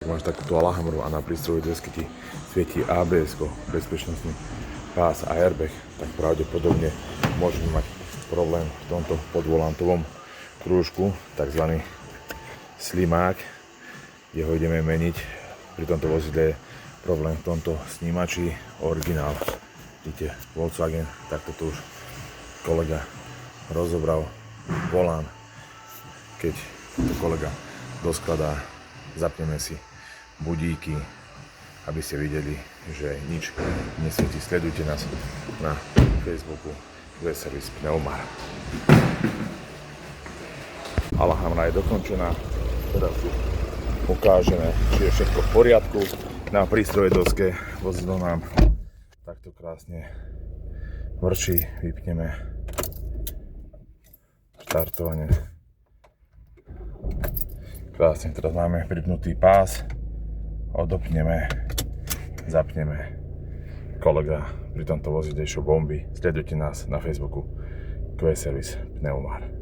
máš takúto Alhambru a na prístrojovej deske ti svieti ABS-ko, bezpečnostný pás a airbag, tak pravdepodobne môžeme mať problém v tomto podvolantovom krúžku, takzvaný slimák, kde ho ideme meniť. Pri tomto vozidle je problém v tomto snímači originál. Vidíte, Volkswagen, takto tu už kolega rozobral volán. Keď to kolega doskladá, zapneme si budíky, aby ste videli, že nič nesvietí. Sledujte nás na Facebooku Q-Service Pneumar. Alhambra je dokončená, teraz tu ukážeme, či je všetko v poriadku. Na prístrojovej doske vozidlo nám takto krásne vrčí. Vypneme štartovanie. Krásne, teraz máme pripnutý pás, odopneme, zapneme. Kolega pri tomto vozidle išiel bomby. Sledujte nás na Facebooku Q-Service Pneumar.